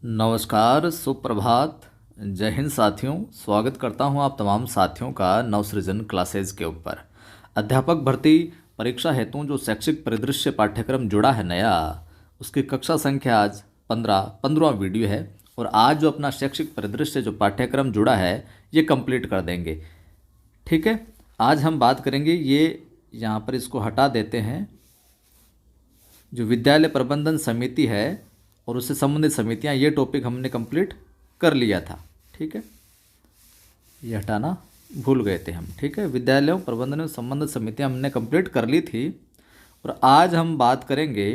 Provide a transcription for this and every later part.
नमस्कार, सुप्रभात, जय हिंद साथियों। स्वागत करता हूं आप तमाम साथियों का नवसृजन क्लासेज के ऊपर। अध्यापक भर्ती परीक्षा हेतु जो शैक्षिक परिदृश्य पाठ्यक्रम जुड़ा है नया, उसकी कक्षा संख्या आज 15वां वीडियो है। और आज जो अपना शैक्षिक परिदृश्य जो पाठ्यक्रम जुड़ा है ये कंप्लीट कर देंगे। ठीक है, आज हम बात करेंगे, ये यहाँ पर इसको हटा देते हैं, जो विद्यालय प्रबंधन समिति है और उससे संबंधित समितियां, ये टॉपिक हमने कंप्लीट कर लिया था। ठीक है, ये हटाना भूल गए थे हम। ठीक है, विद्यालयों प्रबंधन में संबंधित समितियां हमने कंप्लीट कर ली थी। और आज हम बात करेंगे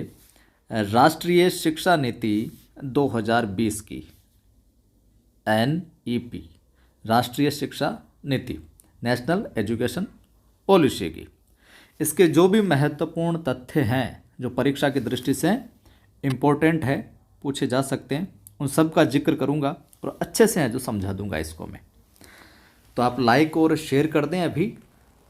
राष्ट्रीय शिक्षा नीति 2020 की, NEP, राष्ट्रीय शिक्षा नीति, नेशनल एजुकेशन पॉलिसी की। इसके जो भी महत्वपूर्ण तथ्य हैं जो परीक्षा की दृष्टि से इम्पोर्टेंट है, पूछे जा सकते हैं, उन सब का जिक्र करूंगा और अच्छे से है जो समझा दूंगा इसको मैं। तो आप लाइक और शेयर कर दें, अभी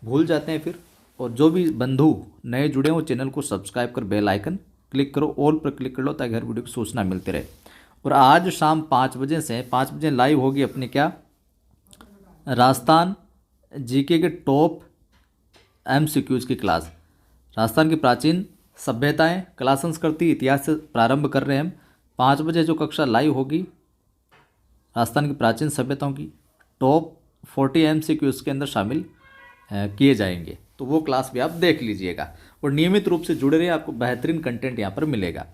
भूल जाते हैं फिर। और जो भी बंधु नए जुड़े हो, चैनल को सब्सक्राइब कर बेल आइकन क्लिक करो, ऑल पर क्लिक कर लो, ताकि हर वीडियो की सूचना मिलती रहे। और आज शाम 5 बजे से 5 बजे लाइव होगी अपनी क्या, राजस्थान जीके के टॉप MCQs की क्लास। राजस्थान की प्राचीन सभ्यताएं, कला संस्कृति, इतिहास से प्रारंभ कर रहे हैं हम। 5 बजे जो कक्षा लाइव होगी, राजस्थान की प्राचीन सभ्यताओं की टॉप 40 MCQs के अंदर शामिल किए जाएंगे। तो वो क्लास भी आप देख लीजिएगा और नियमित रूप से जुड़े रहिए, आपको बेहतरीन कंटेंट यहाँ पर मिलेगा।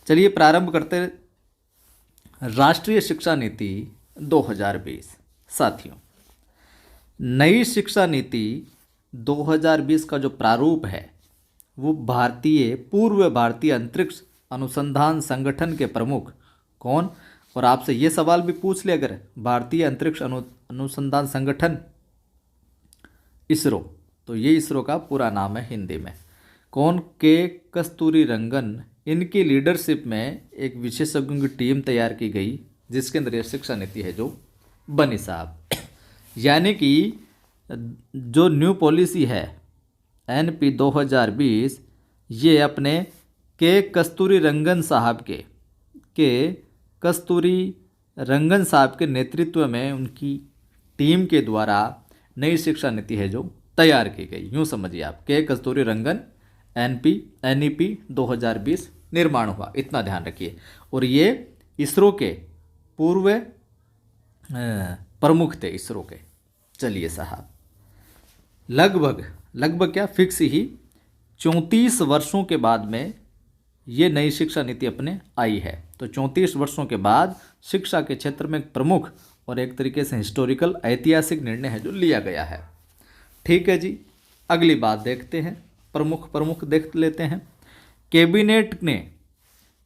चलिए प्रारंभ करते हैं। राष्ट्रीय शिक्षा नीति 2020। साथियों, नई शिक्षा नीति 2020 का जो प्रारूप है वो पूर्व भारतीय अंतरिक्ष अनुसंधान संगठन के प्रमुख कौन, और आपसे ये सवाल भी पूछ ले अगर, भारतीय अंतरिक्ष अनुसंधान संगठन इसरो, तो ये इसरो का पूरा नाम है हिंदी में। कौन, के कस्तूरी रंगन, इनकी लीडरशिप में एक विशेषज्ञों की टीम तैयार की गई, जिसके अंदर ये शिक्षा नीति है जो बनी साहब। यानी कि जो न्यू पॉलिसी है NP 2020, ये अपने के कस्तूरी रंगन साहब के नेतृत्व में उनकी टीम के द्वारा नई शिक्षा नीति है जो तैयार की गई। यूँ समझिए आप, के कस्तूरी रंगन NEP 2020 निर्माण हुआ, इतना ध्यान रखिए। और ये इसरो के पूर्व प्रमुख थे, इसरो के। चलिए साहब, लगभग क्या फिक्स ही 34 वर्षों के बाद में ये नई शिक्षा नीति अपने आई है। तो 34 वर्षों के बाद शिक्षा के क्षेत्र में एक प्रमुख और एक तरीके से हिस्टोरिकल, ऐतिहासिक निर्णय है जो लिया गया है। ठीक है जी, अगली बात देखते हैं, प्रमुख देख लेते हैं।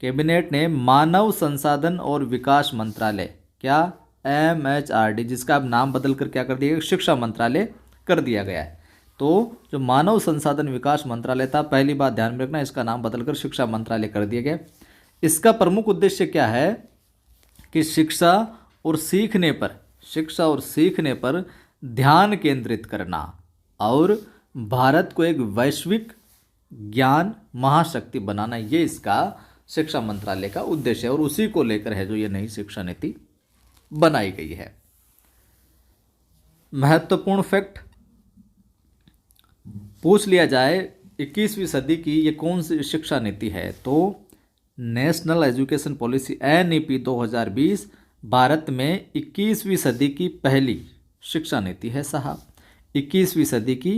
कैबिनेट ने मानव संसाधन और विकास मंत्रालय, क्या, MHRD, जिसका अब नाम बदल कर क्या कर दिया गया, शिक्षा मंत्रालय कर दिया गया है। तो जो मानव संसाधन विकास मंत्रालय था, पहली बात ध्यान में रखना, इसका नाम बदलकर शिक्षा मंत्रालय कर दिया गया। इसका प्रमुख उद्देश्य क्या है कि शिक्षा और सीखने पर ध्यान केंद्रित करना और भारत को एक वैश्विक ज्ञान महाशक्ति बनाना, ये इसका शिक्षा मंत्रालय का उद्देश्य है। और उसी को लेकर है जो ये नई शिक्षा नीति बनाई गई है। महत्वपूर्ण फैक्ट पूछ लिया जाए, 21वीं सदी की ये कौन सी शिक्षा नीति है, तो national education policy NEP 2020 Bharat में 21वीं सदी की पहली शिक्षा नीति है साहब। 21वीं सदी की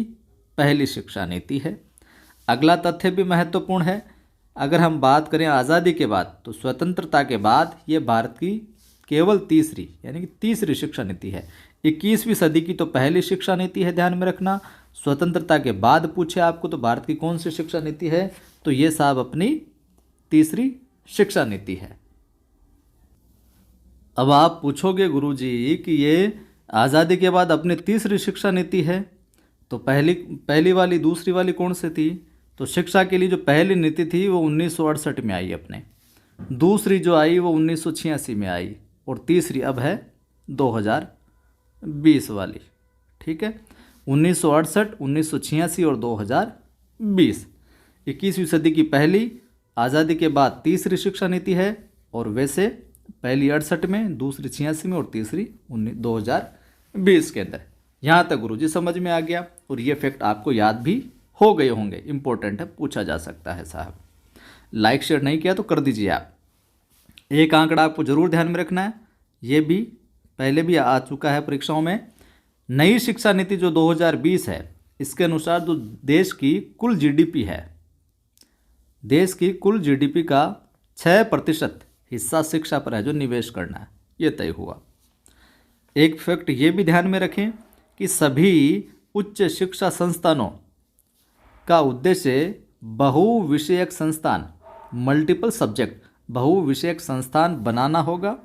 पहली शिक्षा नीति है। अगला तथ्य भी महत्वपूर्ण है। अगर हम बात करें आज़ादी के बाद, तो स्वतंत्रता के बाद ये भारत की केवल तीसरी शिक्षा नीति है। 21वीं सदी की तो पहली शिक्षा नीति है, ध्यान में रखना। स्वतंत्रता के बाद पूछे आपको तो भारत की कौन सी शिक्षा नीति है, तो ये साहब अपनी तीसरी शिक्षा नीति है। अब आप पूछोगे गुरुजी कि ये आज़ादी के बाद अपनी तीसरी शिक्षा नीति है, तो पहली वाली, दूसरी वाली कौन सी थी? तो शिक्षा के लिए जो पहली नीति थी वो 1968 में आई अपने, दूसरी जो आई वो 1986 में आई, और तीसरी अब है 2020 वाली। ठीक है, 1968, 1986 और 2020। 21वीं सदी की पहली, आज़ादी के बाद तीसरी शिक्षा नीति है, और वैसे पहली 68 में, दूसरी 86 में और तीसरी 2020 के अंदर। यहाँ तक गुरुजी समझ में आ गया और ये फैक्ट आपको याद भी हो गए होंगे, इंपॉर्टेंट है, पूछा जा सकता है साहब। लाइक शेयर नहीं किया तो कर दीजिए आप। एक आंकड़ा आपको जरूर ध्यान में रखना है, ये भी पहले भी आ चुका है परीक्षाओं में। नई शिक्षा नीति जो 2020 है, इसके अनुसार जो देश की कुल जीडीपी है, देश की कुल जीडीपी का 6% हिस्सा शिक्षा पर है जो निवेश करना है, ये तय हुआ। एक फैक्ट ये भी ध्यान में रखें कि सभी उच्च शिक्षा संस्थानों का उद्देश्य बहुविषयक संस्थान, मल्टीपल सब्जेक्ट, बहुविषयक संस्थान बनाना होगा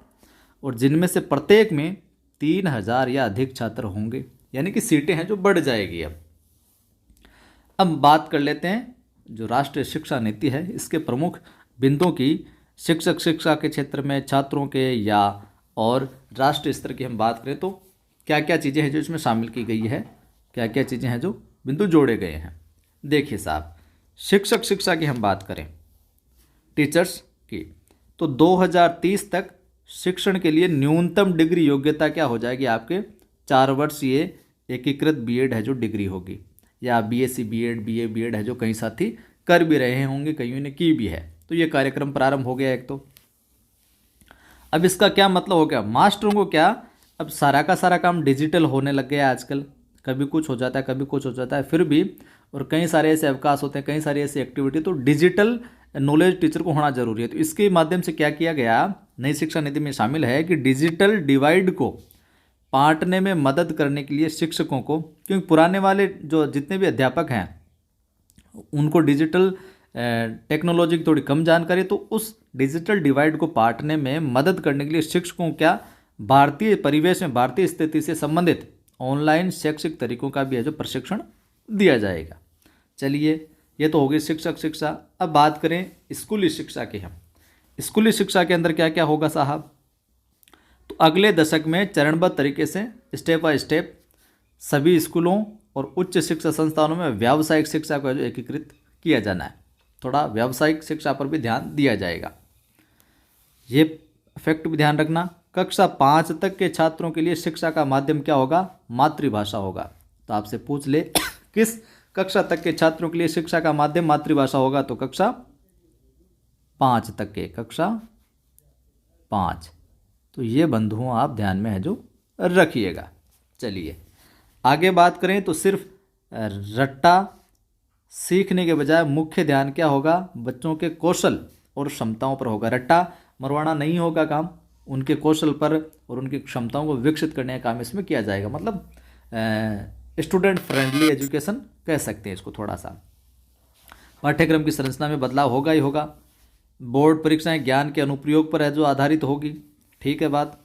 और जिनमें से प्रत्येक में 3000 या अधिक छात्र होंगे, यानी कि सीटें हैं जो बढ़ जाएगी। अब बात कर लेते हैं जो राष्ट्रीय शिक्षा नीति है, इसके प्रमुख बिंदुओं की। शिक्षा के क्षेत्र में छात्रों के या और राष्ट्रीय स्तर की हम बात करें तो क्या क्या चीज़ें हैं जो इसमें शामिल की गई है, क्या क्या चीज़ें हैं जो बिंदु जोड़े गए हैं। देखिए साहब, शिक्षा की हम बात करें, टीचर्स की, तो 2030 तक शिक्षण के लिए न्यूनतम डिग्री योग्यता क्या हो जाएगी आपके 4 वर्षीय एकीकृत बीएड है जो डिग्री होगी, या बीएससी बीएड, बीए बीएड है जो कई साथी कर भी रहे होंगे, कईयों ने की भी है। तो ये कार्यक्रम प्रारंभ हो गया एक तो। अब इसका क्या मतलब हो गया, मास्टरों को क्या अब सारा का सारा काम डिजिटल होने लग गया आजकल, कभी कुछ हो जाता है कभी कुछ हो जाता है, फिर भी और कई सारे ऐसे अवकाश होते हैं, कई सारी ऐसी एक्टिविटी, तो डिजिटल नॉलेज टीचर को होना जरूरी है। तो इसके माध्यम से क्या किया गया, नई शिक्षा नीति में शामिल है कि डिजिटल डिवाइड को पाटने में मदद करने के लिए शिक्षकों को, क्योंकि पुराने वाले जो जितने भी अध्यापक हैं उनको डिजिटल टेक्नोलॉजी की थोड़ी कम जानकारी, तो उस डिजिटल डिवाइड को पाटने में मदद करने के लिए शिक्षकों क्या भारतीय परिवेश में, भारतीय स्थिति से संबंधित ऑनलाइन शैक्षिक तरीकों का भी है जो प्रशिक्षण दिया जाएगा। चलिए, ये तो हो गई शिक्षा। अब बात करें स्कूली शिक्षा की। हम स्कूली शिक्षा के अंदर क्या क्या होगा साहब, तो अगले दशक में चरणबद्ध तरीके से स्टेप बाय स्टेप सभी स्कूलों और उच्च शिक्षा संस्थानों में व्यावसायिक शिक्षा को जो एकीकृत किया जाना है, थोड़ा व्यावसायिक शिक्षा पर भी ध्यान दिया जाएगा। ये फैक्ट भी ध्यान रखना, कक्षा 5 तक के छात्रों के लिए शिक्षा का माध्यम क्या होगा, मातृभाषा होगा। तो आपसे पूछ ले किस कक्षा तक के छात्रों के लिए शिक्षा का माध्यम मातृभाषा होगा, तो कक्षा 5 तक के, कक्षा 5। तो ये बंधुओं आप ध्यान में है जो रखिएगा। चलिए आगे बात करें तो सिर्फ रट्टा सीखने के बजाय मुख्य ध्यान क्या होगा, बच्चों के कौशल और क्षमताओं पर होगा। रट्टा मरवाना नहीं होगा काम, उनके कौशल पर और उनकी क्षमताओं को विकसित करने का काम इसमें किया जाएगा। मतलब स्टूडेंट फ्रेंडली एजुकेशन कह सकते हैं इसको। थोड़ा सा पाठ्यक्रम की संरचना में बदलाव होगा ही होगा। बोर्ड परीक्षाएं ज्ञान के अनुप्रयोग पर है जो आधारित होगी, ठीक है बात।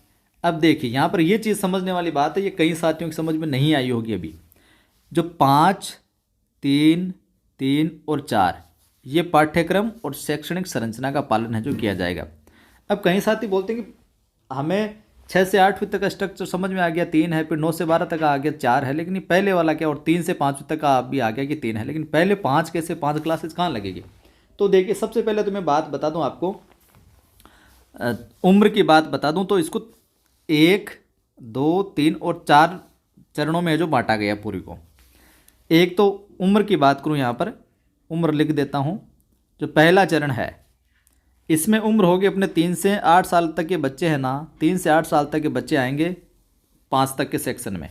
अब देखिए यहाँ पर ये चीज़ समझने वाली बात है, ये कई साथियों की समझ में नहीं आई होगी अभी। जो 5, 3, 3 और 4 ये पाठ्यक्रम और शैक्षणिक संरचना का पालन है जो किया जाएगा। अब कई साथी बोलते हैं कि हमें 6 से 8वीं तक का स्ट्रक्चर समझ में आ गया, 3 है, फिर 9 से 12 तक आ गया 4 है, लेकिन ये पहले वाला क्या, और 3 से 5 तक का भी आ गया कि 3 है, लेकिन पहले 5 कैसे, 5 क्लासेस कहाँ लगेगी। तो देखिए सबसे पहले तो मैं बात बता दूं आपको, उम्र की बात बता दूं तो इसको 1, 2, 3 और 4 चरणों में जो बांटा गया पूरी को। एक तो उम्र की बात करूं, यहाँ पर उम्र लिख देता हूं। जो पहला चरण है इसमें उम्र होगी अपने 3 से 8 साल तक के बच्चे हैं ना, 3 से 8 साल तक के बच्चे आएंगे 5 तक के सेक्शन में।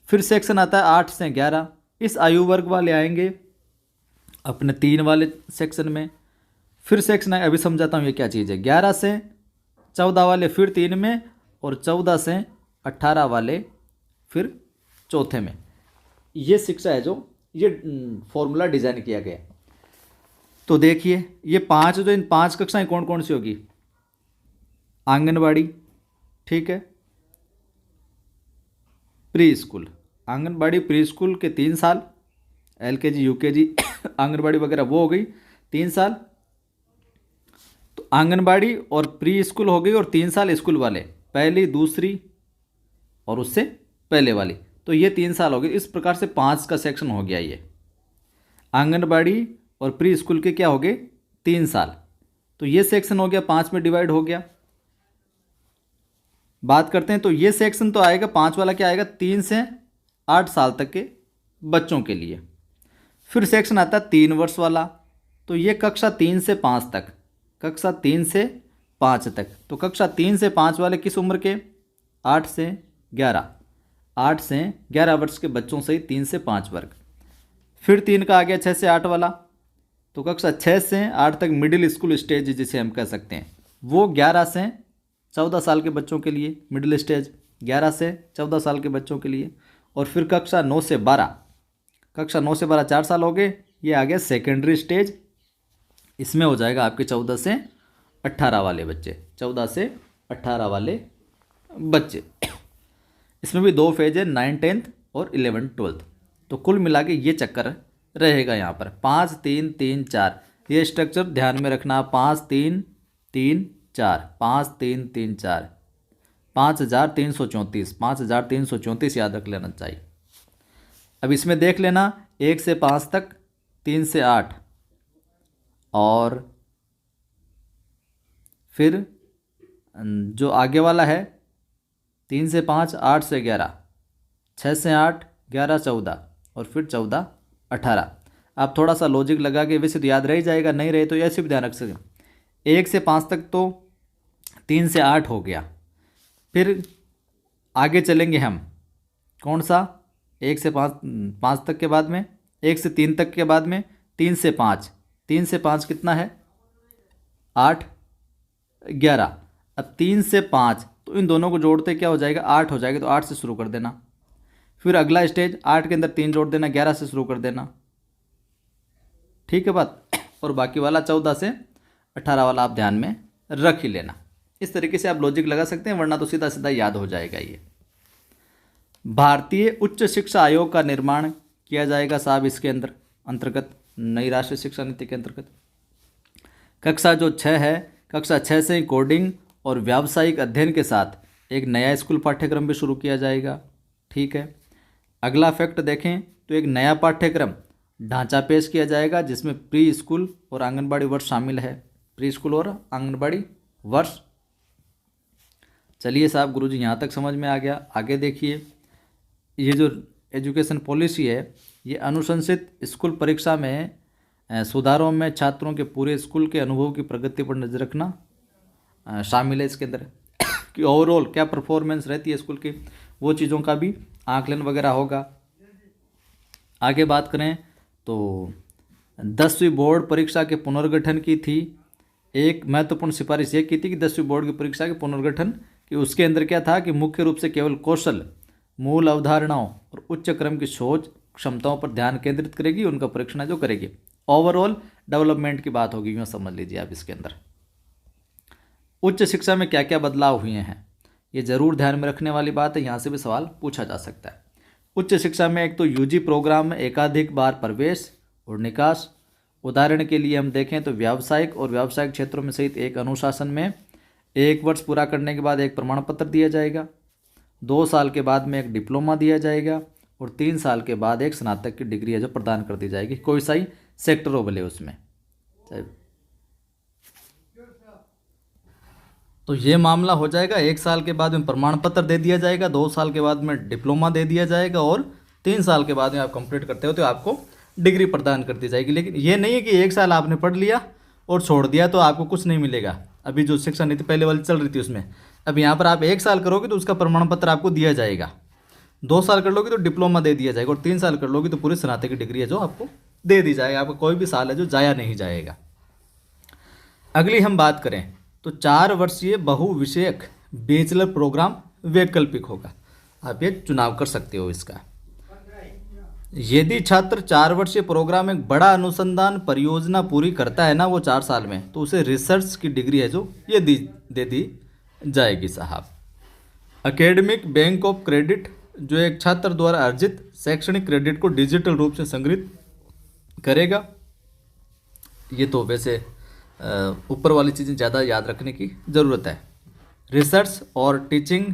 फिर सेक्शन आता है 8 से 11, इस आयु वर्ग वाले आएंगे अपने 3 वाले सेक्शन में। फिर सेक्शन है, अभी समझाता हूँ ये क्या चीज़ है, 11 से 14 वाले फिर 3 में, और 14 से 18 वाले फिर चौथे में। ये शिक्षा है जो ये फॉर्मूला डिजाइन किया गया। तो देखिए ये 5 जो, इन 5 कक्षाएं कौन कौन सी होगी, आंगनबाड़ी, ठीक है, pre school, anganwadi pre school के 3 साल, एलकेजी यूकेजी आंगनबाड़ी वगैरह वो हो गई 3 साल। तो आंगनबाड़ी और प्री स्कूल हो गई, और 3 साल स्कूल वाले, पहली दूसरी और उससे पहले वाली, तो ये 3 साल हो गए। इस प्रकार से 5 का सेक्शन हो गया। ये आंगनबाड़ी और प्री स्कूल के क्या हो गए 3 साल, तो ये सेक्शन हो गया 5 में डिवाइड हो गया। बात करते हैं तो ये सेक्शन तो आएगा 5 वाला, क्या आएगा 3 से 8 साल तक के बच्चों के लिए। फिर सेक्शन आता है 3 वर्ष वाला, तो ये कक्षा 3 से 5 तक, कक्षा 3 से 5 तक। तो कक्षा 3 से 5 वाले किस उम्र के, 8 से 11 वर्ष के बच्चों से ही 3 से 5 वर्ग। फिर 3 का आ गया 6 से 8 वाला, तो कक्षा 6 से 8 तक मिडिल स्कूल स्टेज जिसे हम कह सकते हैं, वो 11 से 14 साल के बच्चों के लिए मिडिल स्टेज, 11 से 14 साल के बच्चों के लिए। और फिर कक्षा 9 से 12, कक्षा 9 से 12 4 साल हो गए, ये आ गया सेकेंडरी स्टेज। इसमें हो जाएगा आपके 14 से 18 वाले बच्चे, 14 से 18 वाले बच्चे। इसमें भी 2 फेज है, 9th 10th और 11th 12th। तो कुल मिला के ये चक्कर रहेगा यहाँ पर 5 3 3 4, ये स्ट्रक्चर ध्यान में रखना, 5 3 3 4, 5 3 3 4, 5334, 5334 याद रख लेना चाहिए। अब इसमें देख लेना 1 से 5 तक, 3 से 8, और फिर जो आगे वाला है 3 से 5, 8 से 11, 6 से 8, 11 14, और फिर 14 18। आप थोड़ा सा लॉजिक लगा के, वैसे तो याद रह जाएगा, नहीं रहे तो ऐसे भी ध्यान रख सकते। 1 से 5 तक तो 3 से 8 हो गया। फिर आगे चलेंगे हम, कौन सा, 1 से 5 तक के बाद में, 1 से 3 तक के बाद में 3 से 5, 3 से 5 कितना है 8 11। अब 3 से 5, तो इन दोनों को जोड़ते क्या हो जाएगा 8 हो जाएगा, तो 8 से शुरू कर देना। फिर अगला स्टेज 8 के अंदर 3 जोड़ देना, 11 से शुरू कर देना, ठीक है बात। और बाकी वाला 14 से 18 वाला आप ध्यान में रख ही लेना। इस तरीके से आप लॉजिक लगा सकते हैं, वरना तो सीधा सीधा याद हो जाएगा। ये भारतीय उच्च शिक्षा आयोग का निर्माण किया जाएगा साहब इसके अंतर्गत, नई राष्ट्रीय शिक्षा नीति के अंतर्गत। कक्षा जो 6 है, कक्षा 6 से कोडिंग और व्यावसायिक अध्ययन के साथ एक नया स्कूल पाठ्यक्रम भी शुरू किया जाएगा, ठीक है। अगला फैक्ट देखें तो एक नया पाठ्यक्रम ढांचा पेश किया जाएगा, जिसमें प्री स्कूल और आंगनबाड़ी वर्ष शामिल है, प्री स्कूल और आंगनबाड़ी वर्ष। चलिए साहब गुरुजी यहाँ तक समझ में आ गया। आगे देखिए, ये जो एजुकेशन पॉलिसी है, ये अनुशंसित स्कूल परीक्षा में सुधारों में छात्रों के पूरे स्कूल के अनुभव की प्रगति पर नजर रखना शामिल है इसके अंदर, कि ओवरऑल क्या परफॉर्मेंस रहती है स्कूल की, वो चीज़ों का भी आकलन वगैरह होगा। आगे बात करें तो 10वीं बोर्ड परीक्षा के पुनर्गठन की थी। एक महत्वपूर्ण सिफारिश ये की थी कि 10वीं बोर्ड की परीक्षा के पुनर्गठन कि उसके अंदर क्या था कि मुख्य रूप से केवल कौशल, मूल अवधारणाओं और उच्च क्रम की सोच क्षमताओं पर ध्यान केंद्रित करेगी, उनका परीक्षण जो करेगी। ओवरऑल डेवलपमेंट की बात होगी, यूँ समझ लीजिए आप इसके अंदर। उच्च शिक्षा में क्या क्या बदलाव हुए हैं, ये जरूर ध्यान में रखने वाली बात है, यहाँ से भी सवाल पूछा जा सकता है। उच्च शिक्षा में एक तो यूजी प्रोग्राम में एकाधिक बार प्रवेश और निकास। उदाहरण के लिए हम देखें तो व्यावसायिक और व्यावसायिक क्षेत्रों में सहित एक अनुशासन में 1 वर्ष पूरा करने के बाद एक प्रमाण पत्र दिया जाएगा, 2 साल के बाद में एक डिप्लोमा दिया जाएगा, और 3 साल के बाद एक स्नातक की डिग्री है जो प्रदान कर दी जाएगी, कोई सा ही सेक्टर हो भले उसमें। तो ये मामला हो जाएगा, 1 साल के बाद में प्रमाण पत्र दे दिया जाएगा, 2 साल के बाद में डिप्लोमा दे दिया जाएगा, और 3 साल के बाद में आप कंप्लीट करते हो तो आपको डिग्री प्रदान कर दी जाएगी। लेकिन ये नहीं है कि 1 साल आपने पढ़ लिया और छोड़ दिया तो आपको कुछ नहीं मिलेगा। अभी जो शिक्षा नीति पहले वाली चल रही थी उसमें, अब यहाँ पर आप 1 साल करोगे तो उसका प्रमाण पत्र आपको दिया जाएगा, 2 साल कर लोगे तो डिप्लोमा दे दिया जाएगा, और 3 साल कर लोगे तो पूरी स्नातक की डिग्री है जो आपको दे दी जाएगी। आपका कोई भी साल है जो जाया नहीं जाएगा। अगली हम बात करें तो 4 वर्षीय बहुविषयक बैचलर प्रोग्राम वैकल्पिक होगा, आप ये चुनाव कर सकते हो इसका। यदि छात्र 4 वर्षीय प्रोग्राम में एक बड़ा अनुसंधान परियोजना पूरी करता है ना वो 4 साल में, तो उसे रिसर्च की डिग्री है जो ये दे दी जाएगी साहब। एकेडमिक बैंक ऑफ क्रेडिट जो एक छात्र द्वारा अर्जित शैक्षणिक क्रेडिट को डिजिटल रूप से संग्रहित करेगा। ये तो वैसे ऊपर वाली चीज़ें ज़्यादा याद रखने की ज़रूरत है। रिसर्च और टीचिंग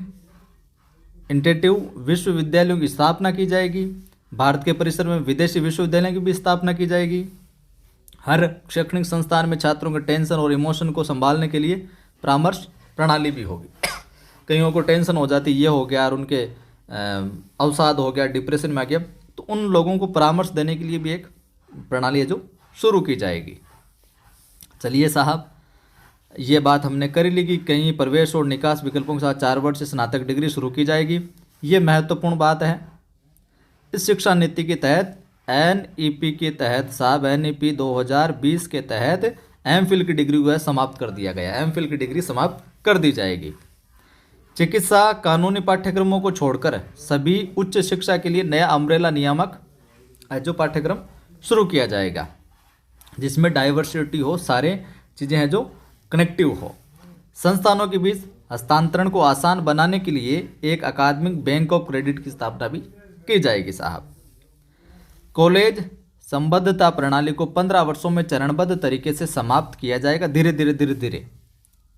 इंस्टीट्यूट विश्वविद्यालयों की स्थापना की जाएगी। भारत के परिसर में विदेशी विश्वविद्यालयों की भी स्थापना की जाएगी। हर शैक्षणिक संस्थान में छात्रों के टेंशन और इमोशन को संभालने के लिए परामर्श प्रणाली भी होगी। कईयों को टेंशन हो जाती, ये हो गया और उनके अवसाद हो गया, डिप्रेशन में आ गया, तो उन लोगों को परामर्श देने के लिए भी एक प्रणाली है जो शुरू की जाएगी। चलिए साहब, ये बात हमने कर ली कि कहीं प्रवेश और निकास विकल्पों के साथ 4 वर्ष से स्नातक डिग्री शुरू की जाएगी। ये महत्वपूर्ण बात है। इस शिक्षा नीति के तहत NEP के तहत साहब NEP 2020 के तहत MPhil की डिग्री को है समाप्त कर दिया गया। MPhil की डिग्री समाप्त कर दी जाएगी। चिकित्सा कानूनी पाठ्यक्रमों को छोड़कर सभी उच्च शिक्षा के लिए नया अम्ब्रेला नियामक जो पाठ्यक्रम शुरू किया जाएगा, जिसमें डाइवर्सिटी हो, सारे चीज़ें हैं जो कनेक्टिव हो। संस्थानों के बीच हस्तांतरण को आसान बनाने के लिए एक अकादमिक बैंक ऑफ क्रेडिट की स्थापना भी की जाएगी साहब। कॉलेज संबद्धता प्रणाली को 15 वर्षों में चरणबद्ध तरीके से समाप्त किया जाएगा। धीरे धीरे धीरे धीरे,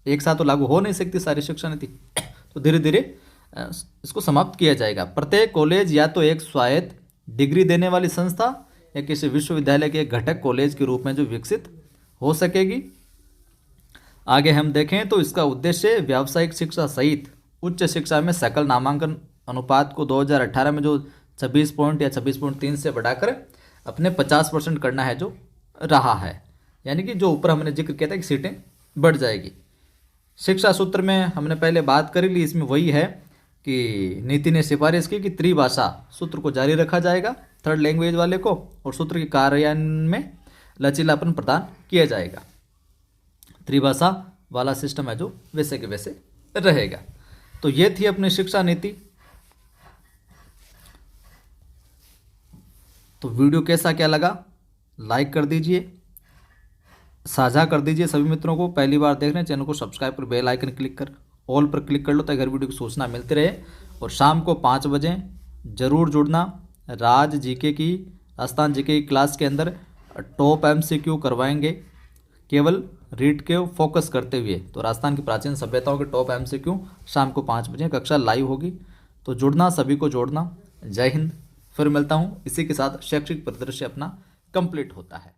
एक साथ तो लागू हो नहीं सकती सारी शिक्षा नीति, तो धीरे धीरे इसको समाप्त किया जाएगा। प्रत्येक कॉलेज या तो एक स्वायत्त डिग्री देने वाली संस्था या किसी विश्वविद्यालय के एक घटक कॉलेज के रूप में जो विकसित हो सकेगी। आगे हम देखें तो इसका उद्देश्य व्यावसायिक शिक्षा सहित उच्च शिक्षा में सकल नामांकन अनुपात को 2018 में जो 26 पॉइंट या 26.3 से बढ़ाकर अपने 50% करना है जो रहा है, यानी कि जो ऊपर हमने जिक्र किया था कि सीटें बढ़ जाएगी। शिक्षा सूत्र में हमने पहले बात कर ली, इसमें वही है कि नीति ने सिफारिश की कि त्रिभाषा सूत्र को जारी रखा जाएगा, 3rd लैंग्वेज वाले को, और सूत्र के कार्यान्वयन में लचीलापन प्रदान किया जाएगा। त्रिभाषा वाला सिस्टम है जो वैसे के वैसे रहेगा। तो ये थी अपनी शिक्षा नीति। तो वीडियो कैसा क्या लगा, लाइक कर दीजिए, साझा कर दीजिए सभी मित्रों को। पहली बार देख रहे हैं चैनल को सब्सक्राइब कर बेल आइकन क्लिक कर ऑल पर क्लिक कर लो ताकि हर वीडियो की सूचना मिलती रहे। और शाम को 5 बजे जरूर जुड़ना। राज जीके की, राजस्थान जीके की क्लास के अंदर टॉप MCQ करवाएंगे, केवल रीड के फोकस करते हुए। तो राजस्थान की प्राचीन सभ्यताओं के टॉप MCQ शाम को 5 बजे कक्षा लाइव होगी, तो जुड़ना, सभी को जोड़ना। जय हिंद। फिर मिलता हूँ। इसी के साथ शैक्षिक परिदृश्य अपना कंप्लीट होता है।